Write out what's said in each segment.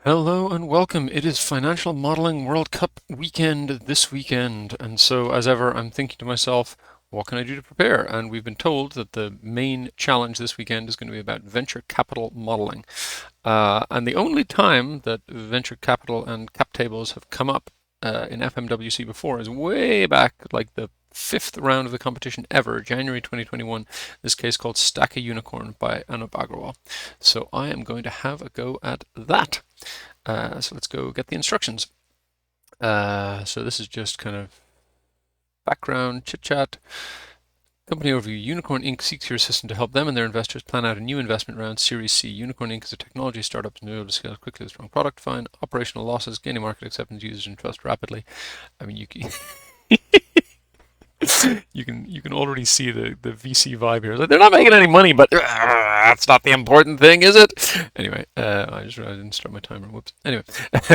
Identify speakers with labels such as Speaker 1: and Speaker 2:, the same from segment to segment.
Speaker 1: Hello and welcome. It is Financial Modeling World Cup weekend this weekend. And so, as ever, I'm thinking to myself, what can I do to prepare? And we've been told that the main challenge this weekend is going to be about venture capital modeling. And the only time that venture capital and cap tables have come up in FMWC before is way back, like the fifth round of the competition ever, January 2021. This case called Stack a Unicorn by Anup Agarwal. So I am going to have a go at that. So let's go get the instructions. So this is just kind of background chit chat. Company overview. Unicorn Inc. seeks your assistance to help them and their investors plan out a new investment round, Series C. Unicorn Inc. is a technology startup and able to scale quickly with a strong product. Find operational losses, gaining market acceptance, users and trust rapidly. I mean, you can, you can already see the VC vibe here. Like, they're not making any money, but that's not the important thing, is it? Anyway, I just realized I didn't start my timer. Whoops. Anyway,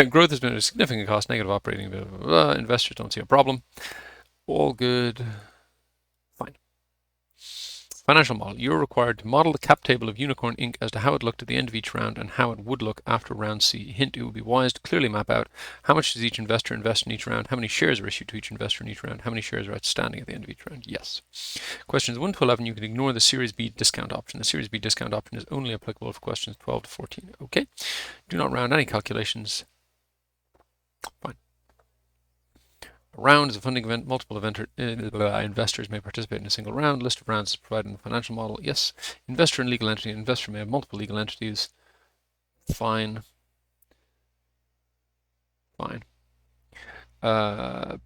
Speaker 1: growth has been at a significant cost, negative operating, blah, blah, blah. Investors don't see a problem. All good. Fine. Financial model. You're required to model the cap table of Unicorn Inc. as to how it looked at the end of each round and how it would look after round C. Hint, it would be wise to clearly map out how much does each investor invest in each round, how many shares are issued to each investor in each round, how many shares are outstanding at the end of each round. Yes. Questions 1 to 11, you can ignore the Series B discount option. The Series B discount option is only applicable for questions 12 to 14. Okay. Do not round any calculations. Fine. A round is a funding event. Multiple investors may participate in a single round. List of rounds is provided in the financial model. Yes. Investor and legal entity. An investor may have multiple legal entities. Fine. Fine.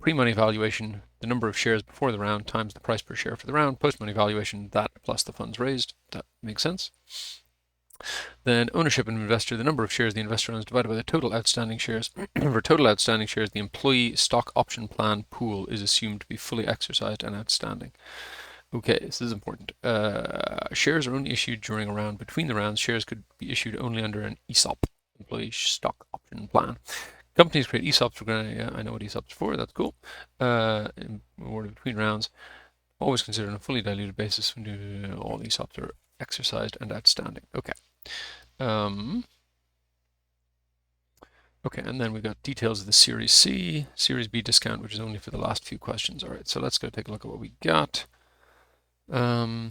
Speaker 1: Pre-money valuation, the number of shares before the round times the price per share for the round. Post-money valuation, that plus the funds raised. That makes sense. Then ownership of an investor, the number of shares the investor owns divided by the total outstanding shares. For total outstanding shares, the employee stock option plan pool is assumed to be fully exercised and outstanding. Okay, this is important. Shares are only issued during a round. Between the rounds, shares could be issued only under an ESOP, employee stock option plan. Companies create ESOPs for, yeah, I know what ESOPs are for, that's cool. Awarded between rounds. Always considered on a fully diluted basis when all ESOPs are exercised and outstanding. Okay. Okay, and then we've got details of the Series C, Series B discount, which is only for the last few questions. All right, so let's go take a look at what we got. I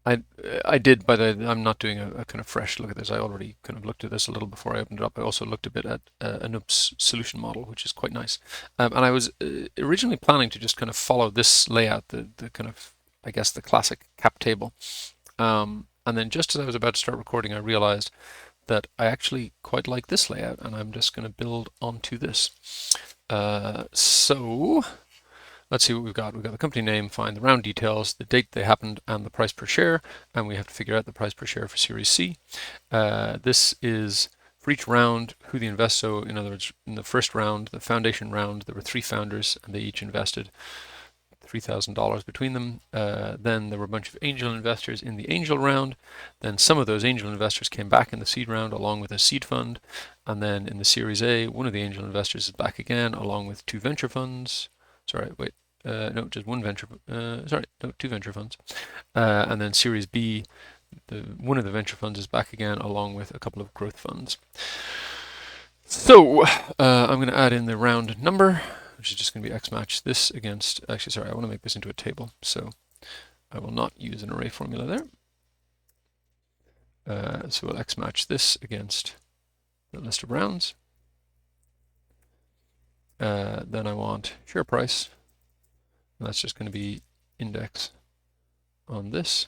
Speaker 1: I did, but I'm not doing a kind of fresh look at this. I already kind of looked at this a little before I opened it up. I also looked a bit at Anup's solution model, which is quite nice. And I was originally planning to just kind of follow this layout, the kind of, I guess, the classic cap table. And then just as I was about to start recording, I realized that I actually quite like this layout, and I'm just going to build onto this. So let's see what we've got. We've got the company name, find the round details, the date they happened, and the price per share, and we have to figure out the price per share for Series C. This is for each round who they invest. So in other words, in the first round, the foundation round, there were 3 founders, and they each invested $3,000 between them. Then there were a bunch of angel investors in the angel round. Then some of those angel investors came back in the seed round along with a seed fund. And then in the Series A, one of the angel investors is back again along with 2 venture funds. Sorry, wait. No, just one venture. Sorry, no, 2 venture funds. And then Series B, one of the venture funds is back again along with a couple of growth funds. So I'm going to add in the round number, which is just going to be X match this against, actually, sorry, I want to make this into a table. So I will not use an array formula there. So we'll X match this against the list of rounds. Then I want share price. And that's just going to be index on this,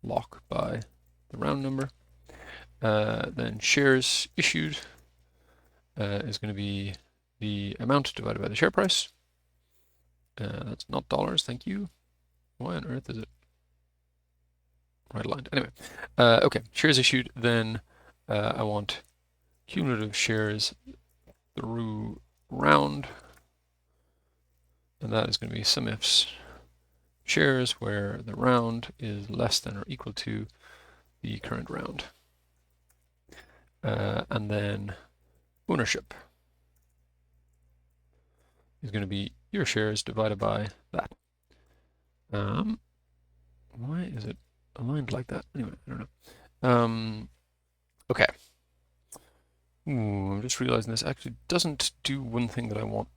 Speaker 1: lock by the round number. Then shares issued is going to be the amount divided by the share price. That's not dollars, thank you. Why on earth is it right aligned? Anyway, okay, shares issued, then I want cumulative shares through round, and that is going to be sum ifs shares where the round is less than or equal to the current round. And then ownership is going to be your shares divided by that. Why is it aligned like that? Anyway, I don't know. Okay. Ooh, I'm just realizing this actually doesn't do one thing that I want.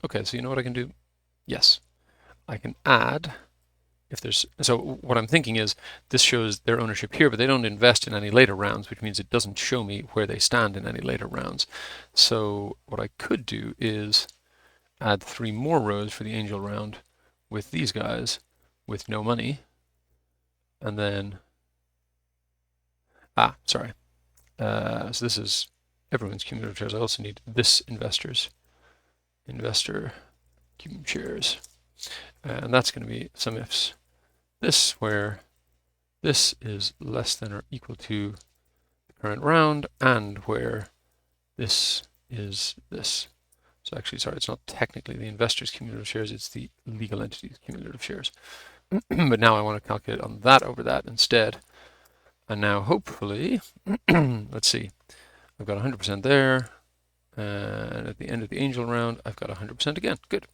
Speaker 1: Okay, so you know what I can do? Yes, I can add, if there's, so what I'm thinking is this shows their ownership here, but they don't invest in any later rounds, which means it doesn't show me where they stand in any later rounds. So what I could do is add 3 more rows for the angel round with these guys with no money, and then, sorry. So this is everyone's cumulative shares. I also need this investor cumulative shares, and that's going to be some ifs. This where this is less than or equal to the current round, and where this is this. So actually, sorry, it's not technically the investor's cumulative shares, it's the legal entity's cumulative shares. But now I want to calculate on that over that instead. And now hopefully, let's see, I've got 100% there. And at the end of the angel round, I've got 100% again. Good.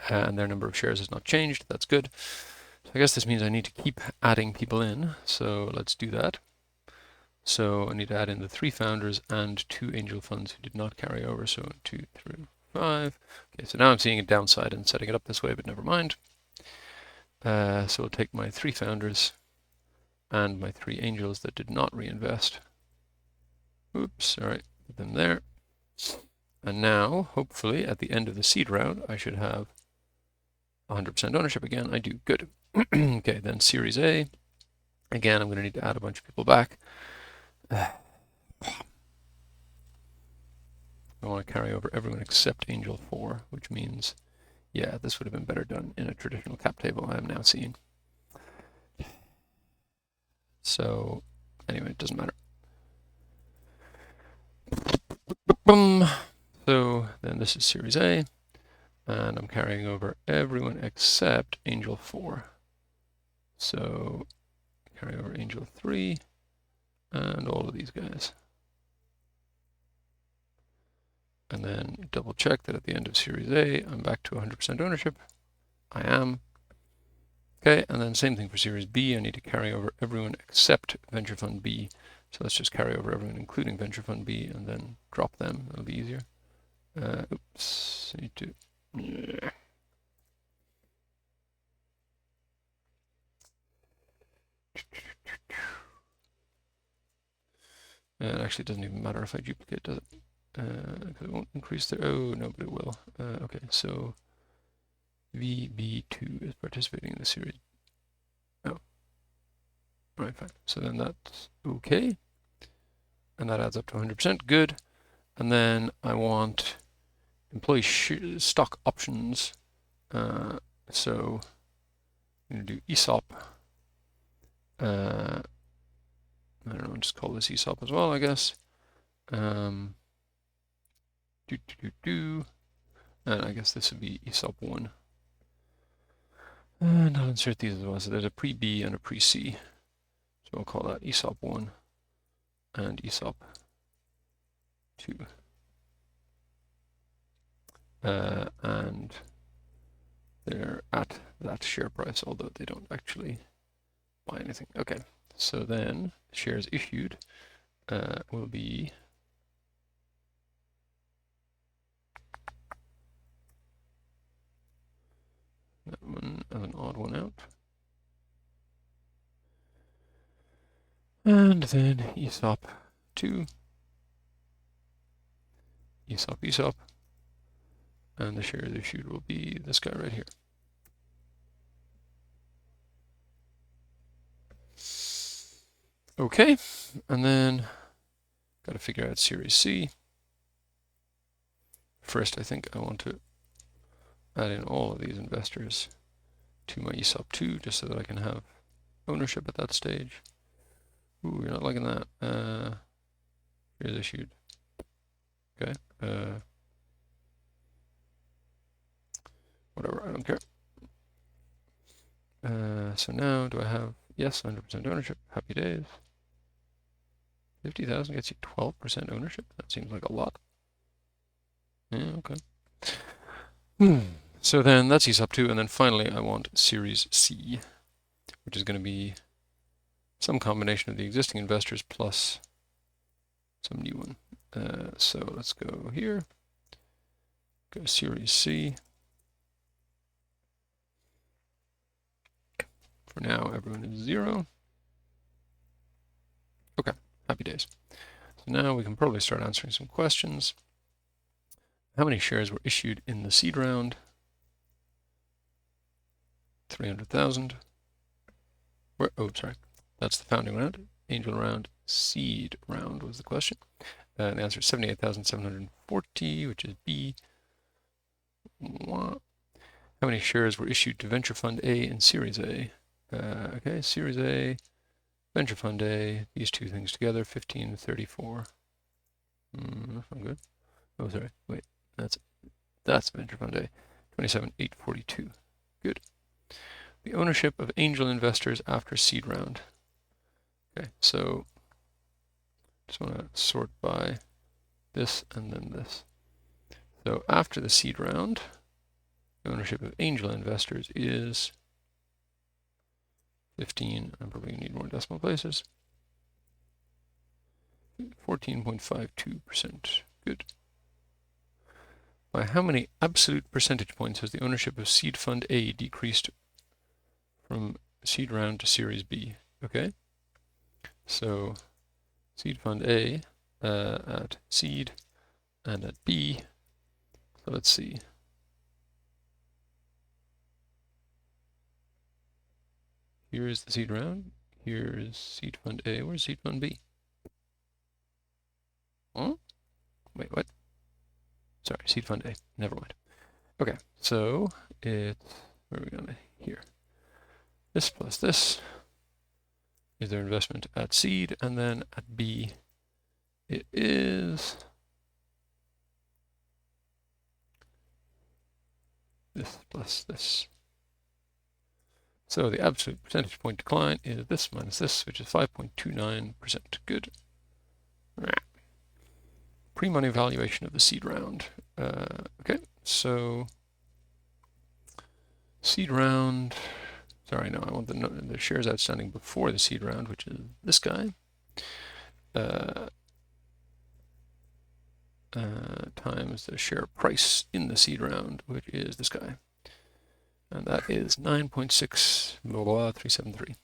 Speaker 1: And their number of shares has not changed. That's good. So I guess this means I need to keep adding people in. So let's do that. So I need to add in the 3 founders and 2 angel funds who did not carry over. So 1, 2, 3, 5. Okay, so now I'm seeing a downside in setting it up this way, but never mind. So we'll take my 3 founders and my 3 angels that did not reinvest. Oops, all right, put them there. And now, hopefully, at the end of the seed round, I should have 100% ownership again. I do. Good. Okay, then Series A. Again, I'm going to need to add a bunch of people back. I want to carry over everyone except Angel 4, which means, yeah, this would have been better done in a traditional cap table, I am now seeing. So, anyway, it doesn't matter. Boom. So then this is Series A, and I'm carrying over everyone except Angel 4. So carry over Angel 3 and all of these guys. And then double check that at the end of Series A, I'm back to 100% ownership. I am. Okay, and then same thing for Series B. I need to carry over everyone except Venture Fund B. So let's just carry over everyone, including Venture Fund B, and then drop them. That'll be easier. Oops, I need to. Yeah. It actually doesn't even matter if I duplicate, does it? Because it won't increase their. Oh, no, but it will. Okay, so VB2 is participating in the series. Oh. All right, fine. So then that's okay. And that adds up to 100%. Good. And then I want employee stock options. So I'm going to do ESOP. I don't know, I'll just call this ESOP as well, I guess. And I guess this would be ESOP 1. And I'll insert these as well. So there's a pre-B and a pre-C. So we'll call that ESOP 1 and ESOP 2. And they're at that share price, although they don't actually buy anything. Okay, so then shares issued will be that one as an odd one out. And then ESOP 2, ESOP, and the shares issued will be this guy right here. Okay, and then got to figure out Series C. First, I think I want to add in all of these investors to my ESOP 2 just so that I can have ownership at that stage. Ooh, you're not liking that. Shares issued. Okay. Whatever, I don't care. So now, do I have, yes, 100% ownership. Happy days. 50,000 gets you 12% ownership? That seems like a lot. Yeah, okay. So then that's ESOP 2, and then finally I want Series C, which is going to be some combination of the existing investors plus some new one. So let's go here, go Series C. For now, everyone is 0. Okay, happy days. So now we can probably start answering some questions. How many shares were issued in the seed round? 300,000. Oh, sorry. That's the founding round. Angel round, seed round was the question. And the answer is 78,740, which is B. How many shares were issued to Venture Fund A and Series A? Okay, Series A, Venture Fund A, these two things together, 1534. That's not good. Oh, sorry, wait, that's Venture Fund A, 27,842. Good. The ownership of angel investors after seed round. Okay, so just want to sort by this and then this. So after the seed round, the ownership of angel investors is 15. I'm probably going to need more decimal places. 14.52%. Good. By how many absolute percentage points has the ownership of Seed Fund A decreased from seed round to Series B? Okay. So Seed Fund A at seed and at B. So let's see. Here is the seed round. Here is Seed Fund A. Where's Seed Fund B? Huh? Wait, what? Sorry, Seed Fund A. Never mind. Okay, so it's, where are we going? Here. This plus this is their investment at seed, and then at B, it is this plus this. So the absolute percentage point decline is this minus this, which is 5.29%. Good. Pre-money valuation of the seed round. Okay, so seed round. Sorry, no, I want the shares outstanding before the seed round, which is this guy. Times the share price in the seed round, which is this guy. And that is 9.6373.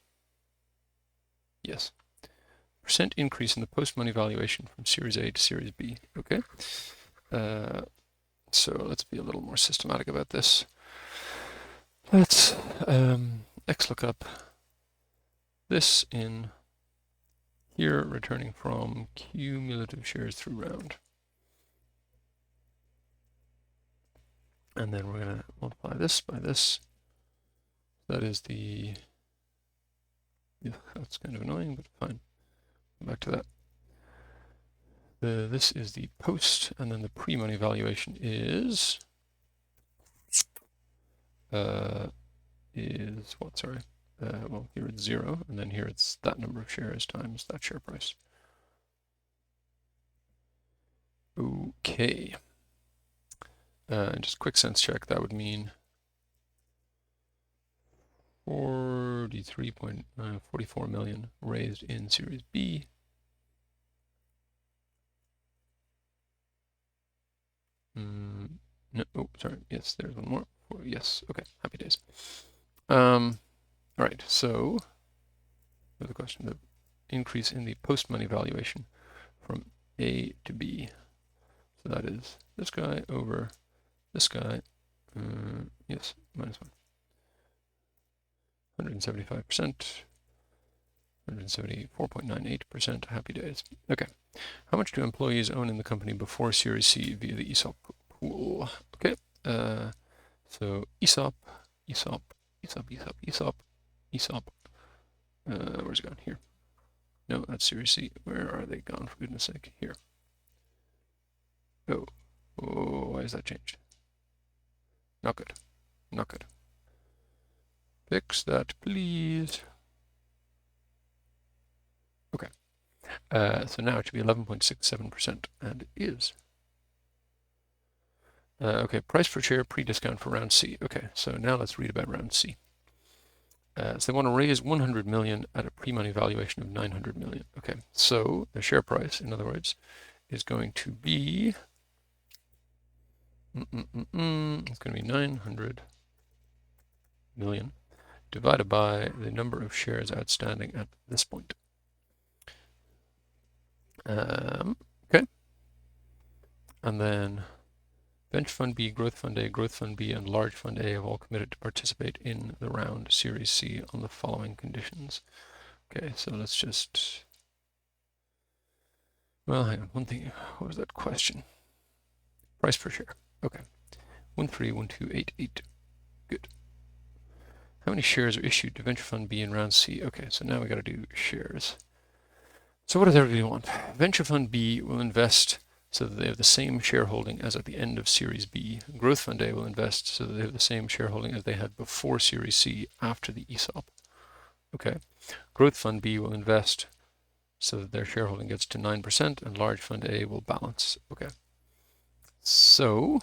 Speaker 1: Yes. Percent increase in the post-money valuation from Series A to Series B. Okay. So let's be a little more systematic about this. Let's XLOOKUP this in here, returning from cumulative shares through round. And then we're going to multiply this by this. That is the, yeah, that's kind of annoying, but fine. Back to that. This is the post, and then the pre-money valuation is what? Sorry. Well, here it's 0, and then here it's that number of shares times that share price. Okay. Just quick sense check, that would mean 44 million raised in Series B. No, oh, sorry. Yes, there's one more. Yes, okay, happy days. All right, so the question, the increase in the post-money valuation from A to B. So that is this guy over this guy. Yes, minus 1. 175%. 174.98%. Happy days. Okay. How much do employees own in the company before Series C via the ESOP pool? Okay. So ESOP. Where's it gone? Here. No, that's Series C. Where are they gone, for goodness sake? Here. Oh, why has that changed? Not good. Not good. Fix that, please. Okay. So now it should be 11.67%, and it is. Okay, price per share pre-discount for round C. Okay, so now let's read about round C. So they want to raise 100 million at a pre-money valuation of 900 million. Okay, so the share price, in other words, is going to be it's going to be 900 million divided by the number of shares outstanding at this point. Okay, and then Venture Fund B, Growth Fund A, Growth Fund B, and Large Fund A have all committed to participate in the round Series C on the following conditions. Okay, so let's just, well, hang on, one thing, what was that question? Price per share. Okay, 131288. Good. How many shares are issued to Venture Fund B in round C? Okay, so now we got to do shares. So what does everybody want? Venture Fund B will invest so that they have the same shareholding as at the end of Series B. Growth Fund A will invest so that they have the same shareholding as they had before Series C after the ESOP. Okay. Growth Fund B will invest so that their shareholding gets to 9%, and Large Fund A will balance. Okay. So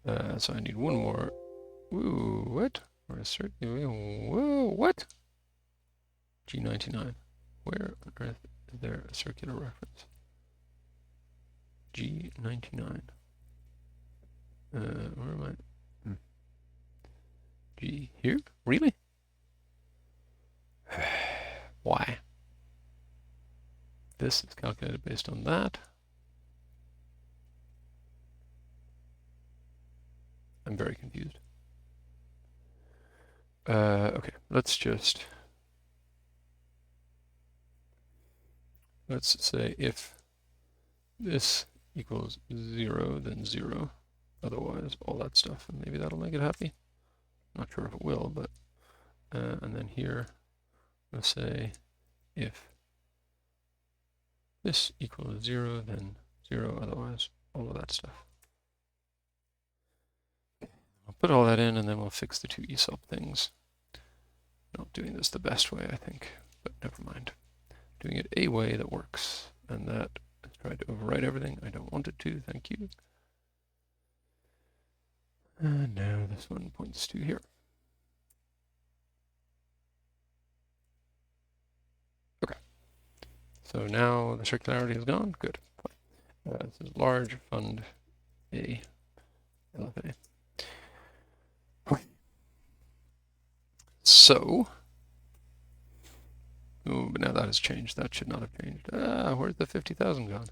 Speaker 1: I need one more. Ooh, what? Whoa, what? G99. Where on earth is there a circular reference? G99. Where am I? G here? Really? Why? This is calculated based on that. I'm very confused. Okay, let's say if this equals 0, then 0. Otherwise, all that stuff, and maybe that'll make it happy. Not sure if it will, but and then here, let's say if this equals 0, then 0. Otherwise, all of that stuff. I'll put all that in, and then we'll fix the two ESOP things. Not doing this the best way, I think, but never mind. Doing it a way that works, and that is trying to overwrite everything I don't want it to. Thank you. And now this one points to here. Okay. So now the circularity is gone. Good. This is Large Fund A, LFA. So, oh, but now that has changed. That should not have changed. Where's the 50,000 gone?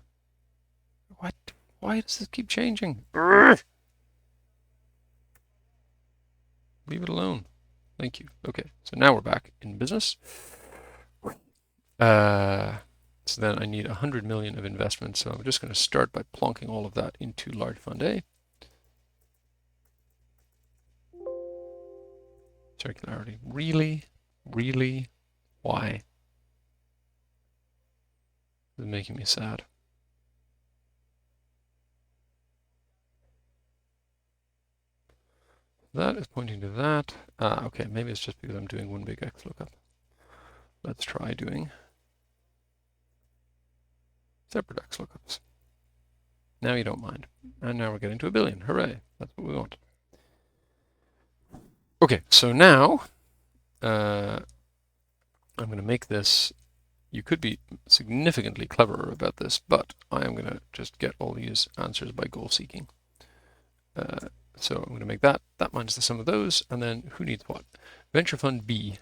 Speaker 1: What? Why does this keep changing? Urgh! Leave it alone. Thank you. Okay, so now we're back in business. So then I need 100 million of investment. So I'm just going to start by plonking all of that into Large Fund A. Circularity. Really? Really? Why? This is making me sad. That is pointing to that. Okay, maybe it's just because I'm doing one big X lookup. Let's try doing separate X lookups. Now you don't mind. And now we're getting to 1 billion. Hooray. That's what we want. Okay, so now I'm going to make this. You could be significantly cleverer about this, but I am going to just get all these answers by goal seeking. So I'm going to make that minus the sum of those, and then who needs what? Venture Fund B.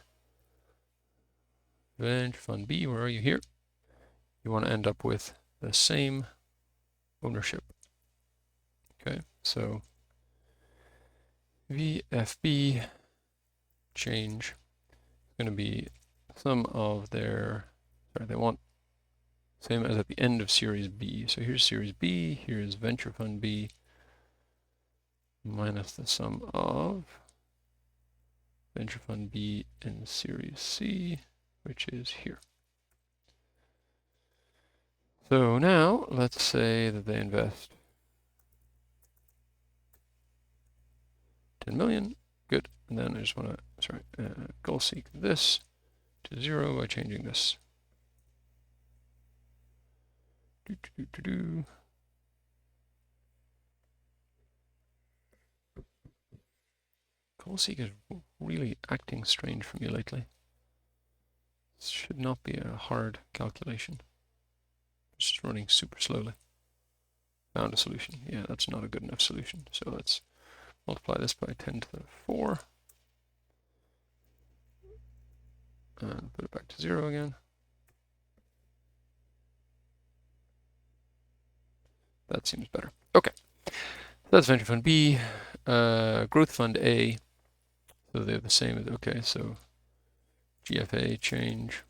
Speaker 1: Venture Fund B, where are you here? You want to end up with the same ownership. Okay, so VFB change is going to be sum of their, sorry, they want same as at the end of Series B. So here's Series B, here's Venture Fund B, minus the sum of Venture Fund B in Series C, which is here. So now let's say that they invest 10 million. Good. And then I just want to, goal seek this to 0 by changing this. Goal seek is really acting strange for me lately. This should not be a hard calculation. It's just running super slowly. Found a solution. Yeah, that's not a good enough solution. So let's multiply this by 10 to the 4. And put it back to 0 again. That seems better. Okay. That's venture fund B. Growth fund A. So they're the same as, okay, so GFA change.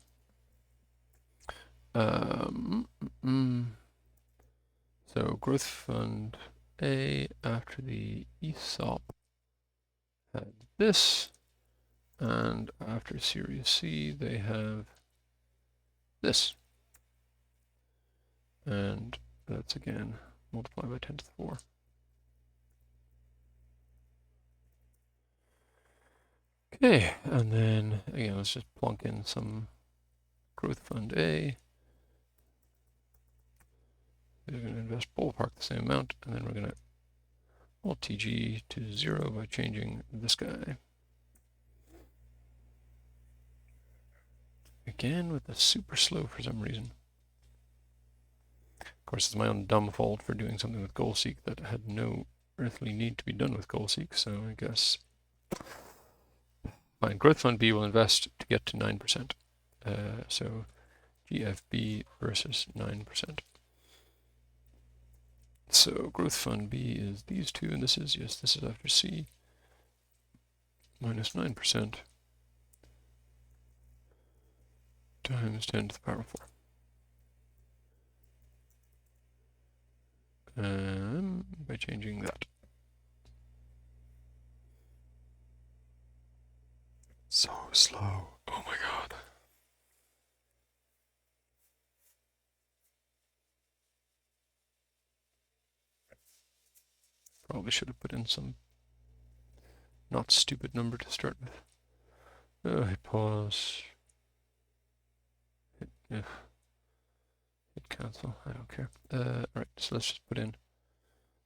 Speaker 1: So growth fund A after the ESOP had this, and after Series C they have this, and that's again multiply by 10 to the 4. Okay, and then again let's just plonk in some growth fund A. We're going to invest ballpark the same amount, and then we're going to alt TG to 0 by changing this guy. Again with the super slow for some reason. Of course, it's my own dumb fault for doing something with goal-seek that had no earthly need to be done with goal-seek, so I guess fine. Growth fund B will invest to get to 9%. So GFB versus 9%. So growth fund B is these two, and this is, yes, this is after C, minus 9% times 10 to the power 4. By changing that. So slow. Oh my god. Probably should have put in some not stupid number to start with. Oh, hit pause. Hit cancel. I don't care. Alright, so let's just put in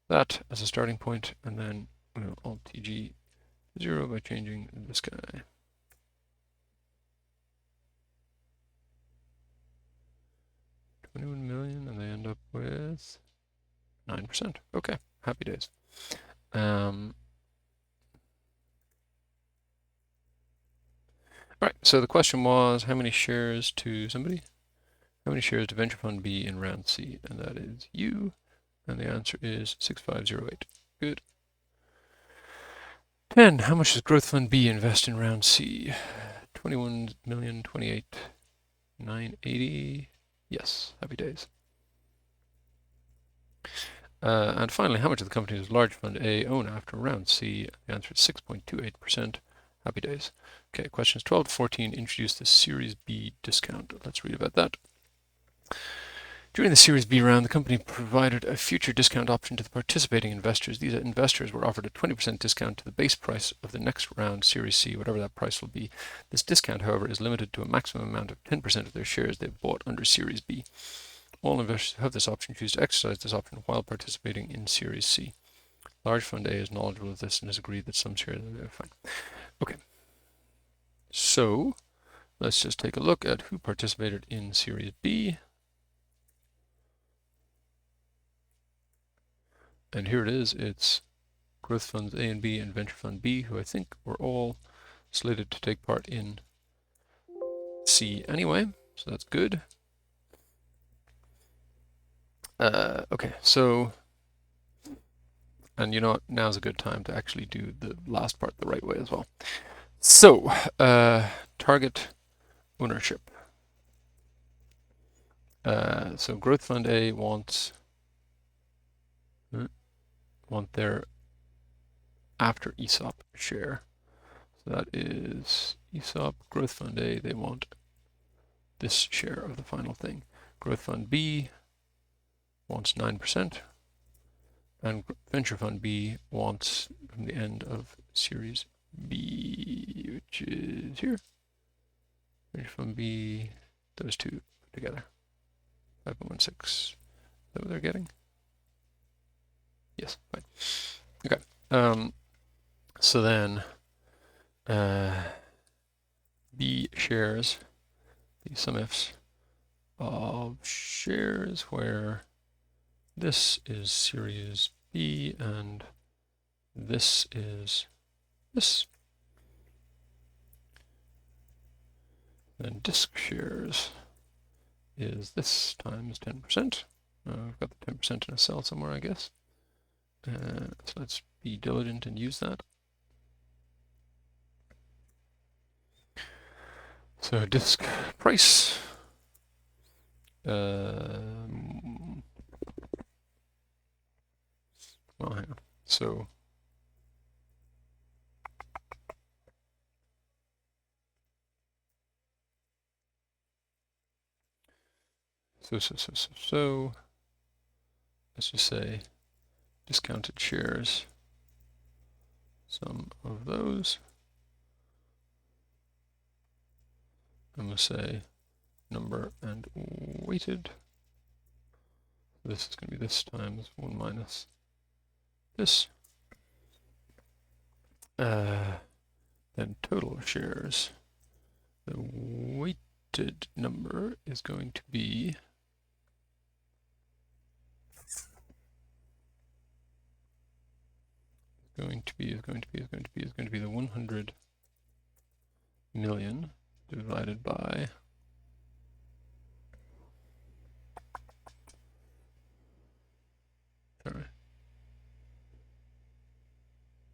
Speaker 1: that as a starting point, and then we'll alt TG 0 by changing this guy. $21 million, and they end up with 9%. Okay, happy days. Alright, so the question was how many shares to somebody? How many shares to venture fund B in round C? And that is you. And the answer is 6508. Good. 10. How much does growth fund B invest in round C? 21,028,980. Yes, happy days. And finally, how much of the company does large fund A own after round C? The answer is 6.28%. Happy days. Okay, questions 12 to 14 introduce the Series B discount. Let's read about that. During the Series B round, the company provided a future discount option to the participating investors. These investors were offered a 20% discount to the base price of the next round, Series C, whatever that price will be. This discount, however, is limited to a maximum amount of 10% of their shares they've bought under Series B. All investors who have this option choose to exercise this option while participating in Series C. Large Fund A is knowledgeable of this and has agreed that some shares are fine. Okay. So, let's just take a look at who participated in Series B. And here it is. It's growth funds A and B and venture fund B, who I think were all slated to take part in C anyway. So that's good. Okay, so, and you know what, now's a good time to actually do the last part the right way as well. So, target ownership. So growth fund A wants their after ESOP share. So that is ESOP, growth fund A, they want this share of the final thing. Growth fund B wants 9%, and venture fund B wants from the end of Series B, which is here. Venture fund B, those two together. 5.16. Is that what they're getting? Yes, fine. Okay. So then B shares, the sum ifs of shares where this is series B and this is this. Then disk shares is this times 10%. I've got the 10% in a cell somewhere, I guess. So let's be diligent and use that. So disk price. Well, hang on. So let's just say discounted shares, sum of those, and we'll say number and weighted. This is going to be this times 1 minus this. Then total shares. The weighted number is going to be the 100 million divided by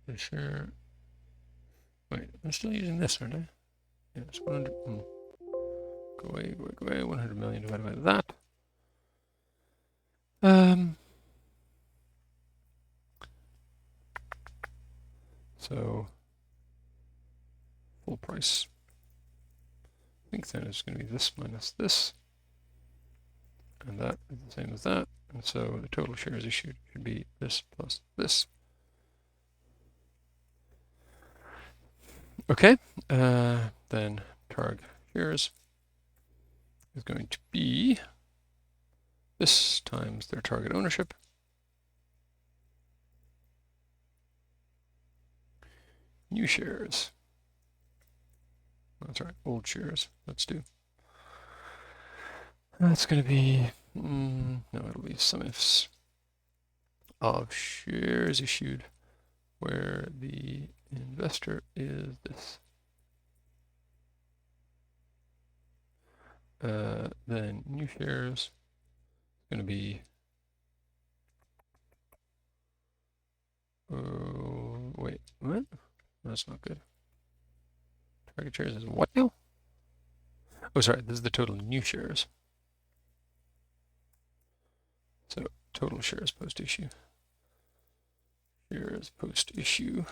Speaker 1: the share. Wait, I'm still using this, aren't I? Yeah, it's 100. Go away. 100 million divided by that. So full price. I think then it's going to be this minus this, and that is the same as that, and so the total shares issued should be this plus this. Okay, then targ shares is going to be this times their target ownership. New shares. That's right, old shares. Let's do. That's going to be, no, it'll be sum ifs of shares issued where the investor is this. Then new shares is going to be, wait, what? That's not good. Target shares is what now? Oh, sorry, this is the total new shares. So total shares post-issue. Shares post-issue.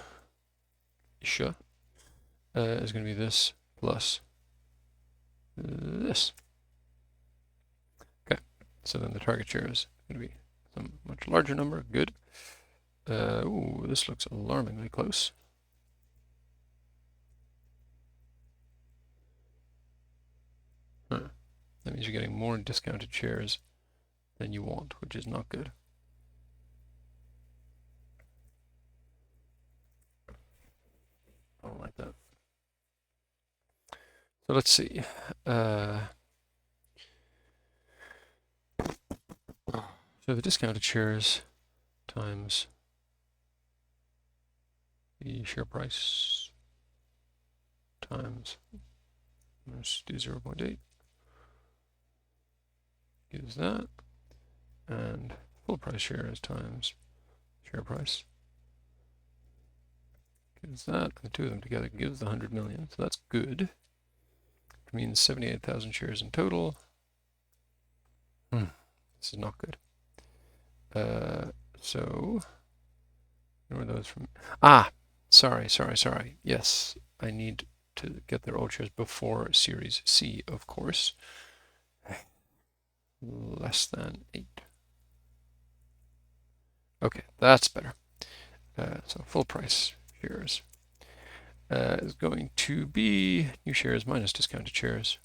Speaker 1: Issue is going to be this plus this. Okay, so then the target share is going to be some much larger number. Good. Ooh, this looks alarmingly close. Huh. That means you're getting more discounted shares than you want, which is not good. I don't like that. So let's see. So the discounted shares times the share price times, let's do 0.8, gives that, and full price shares times share price gives that, the two of them together gives the 100 million, so that's good. Which means 78,000 shares in total. This is not good. So, where are those from? Sorry. Yes, I need to get their old shares before Series C, of course. Less than 8. Okay, that's better. So full price shares is going to be new shares minus discounted shares.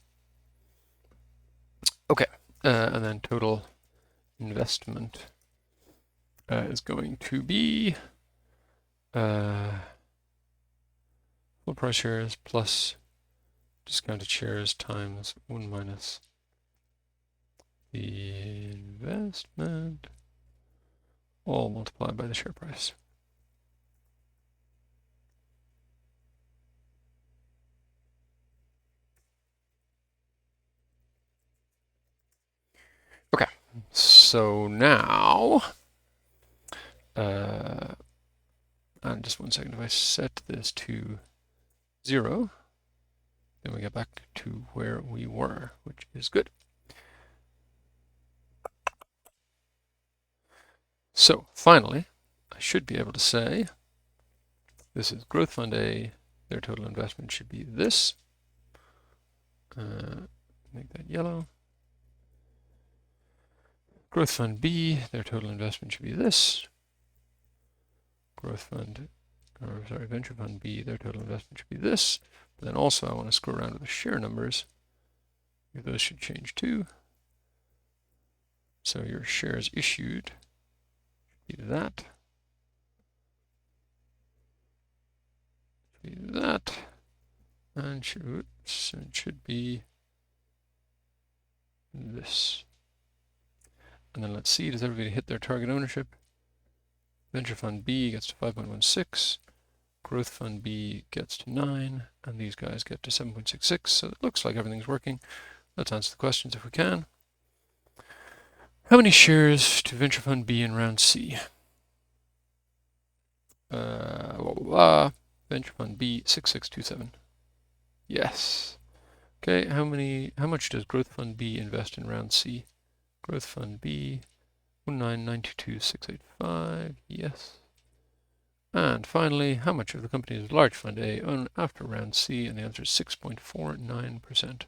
Speaker 1: Okay, and then total investment is going to be full price shares plus discounted shares times 1 minus the investment, all multiplied by the share price. Okay, so now, and just 1 second, if I set this to 0, then we get back to where we were, which is good. So finally, I should be able to say, this is Growth Fund A, their total investment should be this. Make that yellow. Growth Fund B, their total investment should be this. Venture Fund B, their total investment should be this. But then also I want to screw around with the share numbers. Those should change too. So your shares issued should be that. Should be that. And it should be this. And then let's see, does everybody hit their target ownership? Venture Fund B gets to 5.16, Growth Fund B gets to 9, and these guys get to 7.66, so it looks like everything's working. Let's answer the questions if we can. How many shares to Venture Fund B in round C? Venture Fund B, 6627. Yes. Okay, how much does Growth Fund B invest in round C? Growth Fund B, 1,992,685, yes. And finally, how much of the company's large fund A own after round C? And the answer is 6.49%,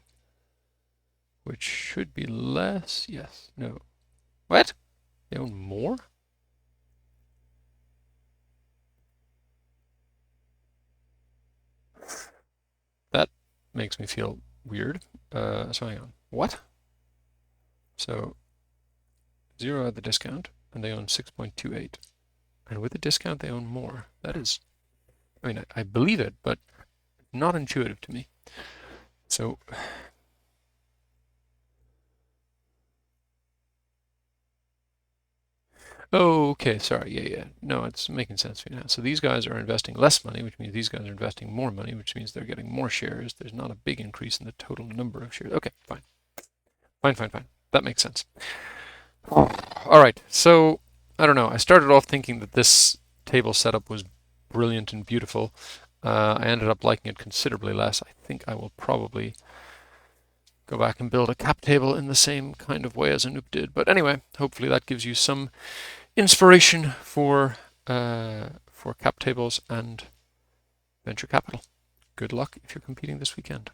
Speaker 1: which should be less. Yes, no. What? They own more? That makes me feel weird. So hang on. What? So 0 at the discount, and they own 6.28. And with the discount, they own more. That is, I mean, I believe it, but not intuitive to me. So, oh, okay, sorry, yeah. No, it's making sense to me now. So these guys are investing less money, which means these guys are investing more money, which means they're getting more shares. There's not a big increase in the total number of shares. Okay, fine. Fine. That makes sense. All right, so I don't know. I started off thinking that this table setup was brilliant and beautiful. I ended up liking it considerably less. I think I will probably go back and build a cap table in the same kind of way as Anup did. But anyway, hopefully that gives you some inspiration for cap tables and venture capital. Good luck if you're competing this weekend.